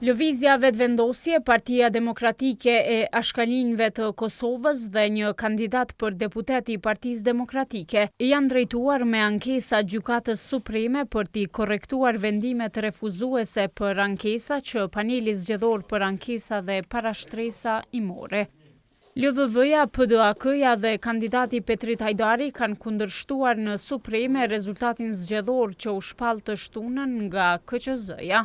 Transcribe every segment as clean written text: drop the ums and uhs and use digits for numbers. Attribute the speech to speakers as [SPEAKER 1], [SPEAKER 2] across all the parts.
[SPEAKER 1] Lëvizja vetëvendosje, Partia Demokratike e Ashkalinjve të Kosovës dhe një kandidat për deputet i Partisë Demokratike janë drejtuar me ankesa Gjykatës Supreme për t'i korrektuar vendimet refuzuese për ankesa që paneli zgjedhor për ankesa dhe parashtresa i more. LVV-ja, PDAK-ja dhe kandidati Petrit Hajdari kanë kundërshtuar në Supreme rezultatin zgjedhor që u shpall të shtunën nga KQZ-ja.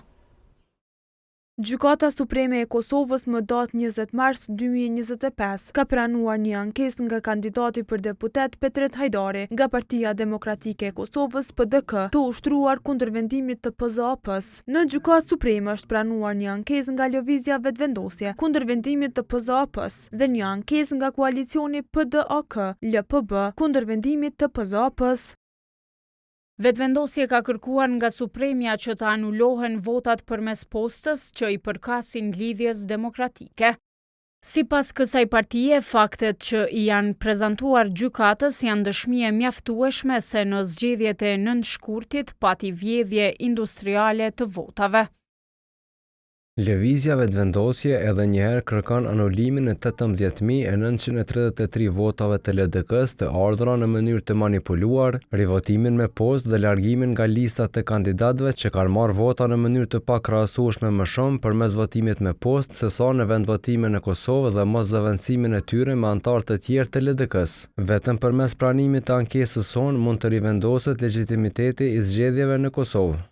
[SPEAKER 2] Gjykata Supreme e Kosovës më datë 20 mars 2025 ka pranuar një ankesë nga kandidati për deputet Petrit Hajdari nga Partia Demokratike e Kosovës PDK të ushtruar kundër vendimit të PZAP-s. Në Gjykatë Supreme është pranuar një ankesë nga Lëvizja Vetëvendosje kundër vendimit të PZAP-s dhe një ankesë nga koalicioni PDAK-LPB kundër vendimit të PZAP-s.
[SPEAKER 1] Vetëvendosje ka kërkuar nga Supremja që të anulohen votat përmes postës që i përkasin lidhjes demokratike. Sipas kësaj partie, faktet që i janë prezantuar gjykatës janë dëshmi e mjaftueshme se në zgjedhjet e 9 shkurtit pati vjedhje industriale të votave.
[SPEAKER 3] Lëvizja Vetëvendosje edhe njëherë kërkon anulimin e 18.933 votave të LDK-s të ardhura në mënyrë të manipuluar, rivotimin me postë dhe largimin nga listat e kandidatëve që kanë marrë vota në mënyrë të pakrahasueshme më shumë përmes votimit me postë sesa në vendvotime në Kosovë dhe moszëvendësimin e tyre me anëtarë të tjerë të LDK-s. Vetëm përmes pranimit të ankesës sonë mund të rivendoset legitimiteti i zgjedhjeve në Kosovë.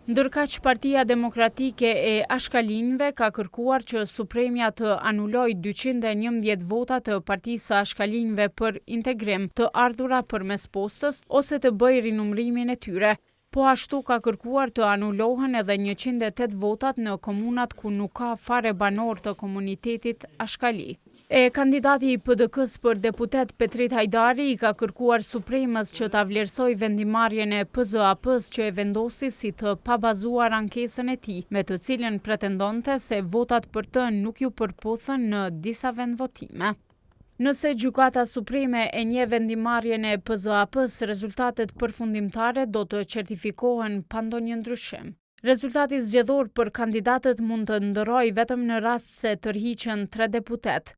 [SPEAKER 1] Ndërkaq Partia Demokratike e Ashkalinjve ka kërkuar që Supremja të anuloj 211 vota të Partisë së Ashkalinjve për integrim të ardhura përmes postës ose të bëjë rinumrimin e tyre. Po ashtu ka kërkuar të anulohen edhe 108 votat në komunat ku nuk ka fare banor të komunitetit Ashkali. Kandidati i PDK-s për deputet Petrit Hajdari i ka kërkuar Supremës që ta vlerësoj vendimarrjen e PZAP-s që e vendosi si të pabazuar ankesën e tij, me të cilën pretendonte se votat për të nuk ju përputhen në disa vendvotime. Nëse Gjykata Supreme e njeh vendimarrjen e PZAP-s, rezultatet përfundimtare do të certifikohen pa ndonjë ndryshim. Rezultati zgjedhor për kandidatët mund të ndërrojë vetëm në rast se tërhiqen 3 deputet.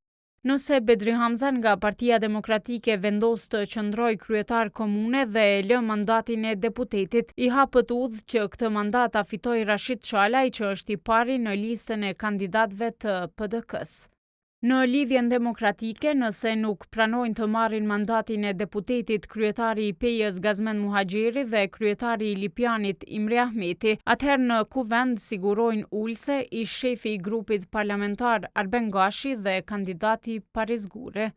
[SPEAKER 1] Nëse Bedri Hamza nga Partia Demokratike vendos të qëndrojë kryetar komune dhe e lë mandatin e deputetit, i hapet udhë që këtë mandat ta fitojë Rashid Çalaj, që është i pari në listën e kandidatëve të PDK-s. Në lidhjen demokratike, nëse nuk pranojnë të marrin mandatin e deputetit kryetari i PJ-s Gazmend Muhaxheri dhe kryetari i Lipjanit Imre Ahmeti, atëherë në kuvend sigurojnë ulse i shefi i grupit parlamentar Arben Gashi dhe kandidati Paris Gure.